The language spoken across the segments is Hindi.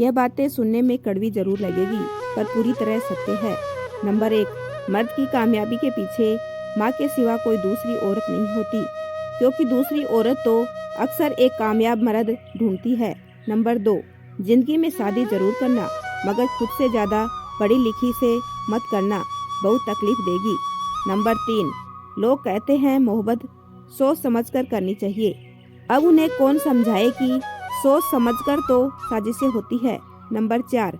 यह बातें सुनने में कड़वी जरूर लगेगी, पर पूरी तरह सत्य है। नंबर 1, मर्द की कामयाबी के पीछे माँ के सिवा कोई दूसरी औरत नहीं होती, क्योंकि दूसरी औरत तो अक्सर एक कामयाब मर्द ढूंढती है। नंबर 2, जिंदगी में शादी जरूर करना, मगर खुद से ज़्यादा पढ़ी लिखी से मत करना, बहुत तकलीफ देगी। नंबर 3, लोग कहते हैं मोहब्बत सोच समझकर करनी चाहिए। अब उन्हें कौन समझाए कि सोच समझकर तो साजिशें होती है। नंबर 4,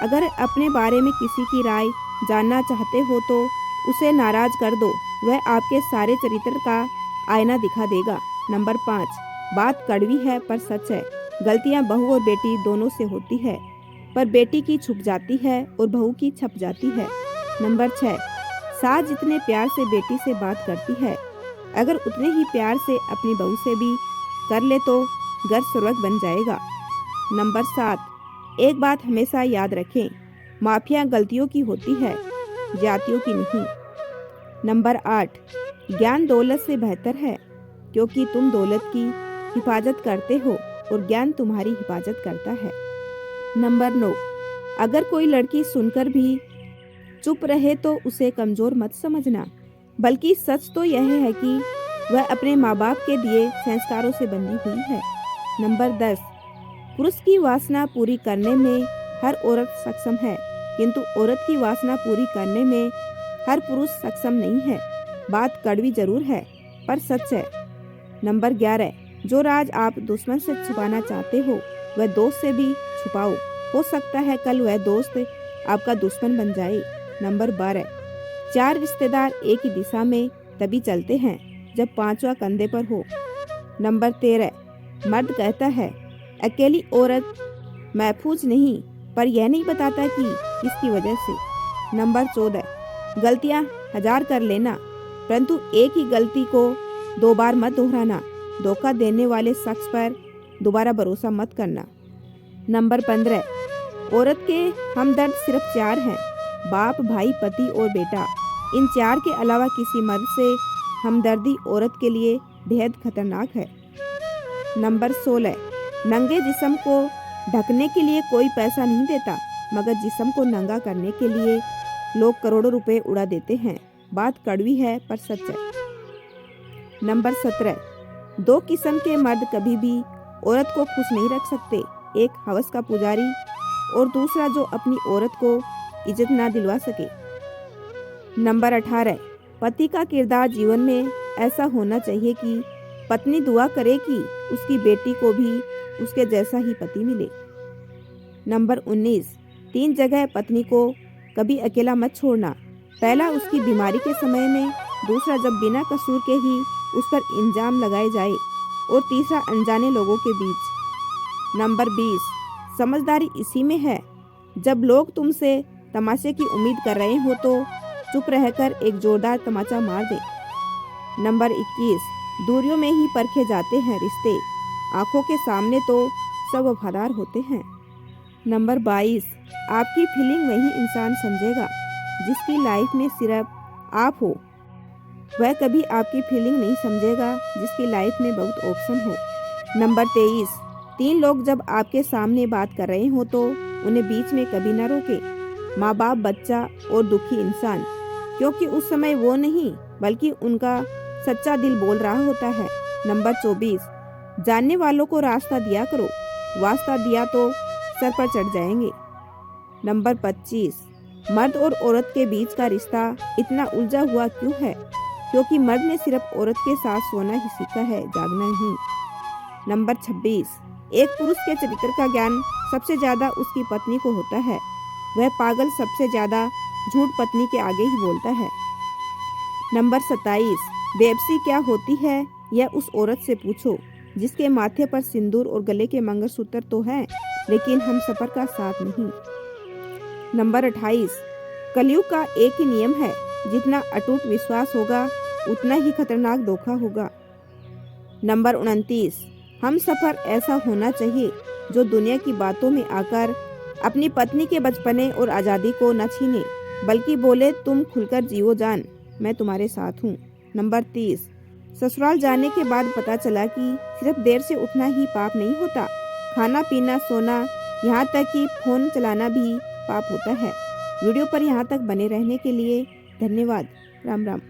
अगर अपने बारे में किसी की राय जानना चाहते हो तो उसे नाराज कर दो, वह आपके सारे चरित्र का आईना दिखा देगा। नंबर 5, बात कड़वी है पर सच है, गलतियां बहू और बेटी दोनों से होती है, पर बेटी की छुप जाती है और बहू की छप जाती है। नंबर 6, सास जितने प्यार से बेटी से बात करती है, अगर उतने ही प्यार से अपनी बहू से भी कर ले तो घर स्वर्ग बन जाएगा। नंबर 7, एक बात हमेशा याद रखें, माफिया गलतियों की होती है, जातियों की नहीं। नंबर 8, ज्ञान दौलत से बेहतर है, क्योंकि तुम दौलत की हिफाजत करते हो और ज्ञान तुम्हारी हिफाजत करता है। नंबर 9, अगर कोई लड़की सुनकर भी चुप रहे तो उसे कमजोर मत समझना, बल्कि सच तो यह है कि वह अपने माँ बाप के दिए संस्कारों से बंधी हुई है। नंबर 10, पुरुष की वासना पूरी करने में हर औरत सक्षम है, किंतु औरत की वासना पूरी करने में हर पुरुष सक्षम नहीं है। बात कड़वी जरूर है पर सच है। नंबर 11, जो राज आप दुश्मन से छुपाना चाहते हो वह दोस्त से भी छुपाओ, हो सकता है कल वह दोस्त आपका दुश्मन बन जाए। नंबर 12, 4 रिश्तेदार एक ही दिशा में तभी चलते हैं जब पांचवा कंधे पर हो। नंबर 13, मर्द कहता है अकेली औरत महफूज नहीं, पर यह नहीं बताता कि किसकी वजह से। नंबर 14, गलतियां 1000 कर लेना, परंतु एक ही गलती को 2 बार मत दोहराना, धोखा देने वाले शख्स पर दोबारा भरोसा मत करना। नंबर 15, औरत के हमदर्द सिर्फ 4 हैं, बाप, भाई, पति और बेटा। इन 4 के अलावा किसी मर्द से हमदर्दी औरत के लिए बेहद खतरनाक है। नंबर 16, नंगे जिस्म को ढकने के लिए कोई पैसा नहीं देता, मगर जिस्म को नंगा करने के लिए लोग करोड़ों रुपए उड़ा देते हैं। बात कड़वी है पर सच है। नंबर 17, 2 किस्म के मर्द कभी भी औरत को खुश नहीं रख सकते, एक हवस का पुजारी और दूसरा जो अपनी औरत को इज्जत ना दिलवा सके। नंबर 18, पति का किरदार जीवन में ऐसा होना चाहिए कि पत्नी दुआ करे कि उसकी बेटी को भी उसके जैसा ही पति मिले। नंबर 19, 3 जगह पत्नी को कभी अकेला मत छोड़ना, पहला उसकी बीमारी के समय में, दूसरा जब बिना कसूर के ही उस पर इल्जाम लगाए जाए, और तीसरा अनजाने लोगों के बीच। नंबर 20, समझदारी इसी में है, जब लोग तुमसे तमाशे की उम्मीद कर रहे हो तो चुप रहकर एक जोरदार तमाचा मार दे। नंबर 21, दूरियों में ही परखे जाते हैं रिश्ते, आंखों के सामने तो सब वफादार होते हैं। नंबर 22, आपकी फीलिंग वही इंसान समझेगा जिसकी लाइफ में सिर्फ आप हो, वह कभी आपकी फीलिंग नहीं समझेगा जिसकी लाइफ में बहुत ऑप्शन हो। नंबर 23, 3 लोग जब आपके सामने बात कर रहे हो तो उन्हें बीच में कभी न रोके, माँ बाप, बच्चा और दुखी इंसान, क्योंकि उस समय वो नहीं बल्कि उनका सच्चा दिल बोल रहा होता है। नंबर 24, जानने वालों को रास्ता दिया करो, वास्ता दिया तो सर पर चढ़ जाएंगे। नंबर 25, मर्द और औरत के बीच का रिश्ता इतना उलझा हुआ क्यों है, क्योंकि मर्द ने सिर्फ औरत के साथ सोना ही सीखा है, जागना नहीं। नंबर 26, एक पुरुष के चरित्र का ज्ञान सबसे ज्यादा उसकी पत्नी को होता है, वह पागल सबसे ज्यादा झूठ पत्नी के आगे ही बोलता है। नंबर 27, बेबसी क्या होती है यह उस औरत से पूछो जिसके माथे पर सिंदूर और गले के मंगलसूत्र तो हैं, लेकिन हम सफर का साथ नहीं। नंबर 28, कलयुग का एक ही नियम है, जितना अटूट विश्वास होगा उतना ही खतरनाक धोखा होगा। नंबर 29, हम सफर ऐसा होना चाहिए जो दुनिया की बातों में आकर अपनी पत्नी के बचपने और आज़ादी को न छीने, बल्कि बोले तुम खुलकर जियो जान, मैं तुम्हारे साथ हूँ। नंबर 30, ससुराल जाने के बाद पता चला कि सिर्फ देर से उठना ही पाप नहीं होता, खाना पीना सोना यहाँ तक कि फ़ोन चलाना भी पाप होता है। वीडियो पर यहाँ तक बने रहने के लिए धन्यवाद। राम राम।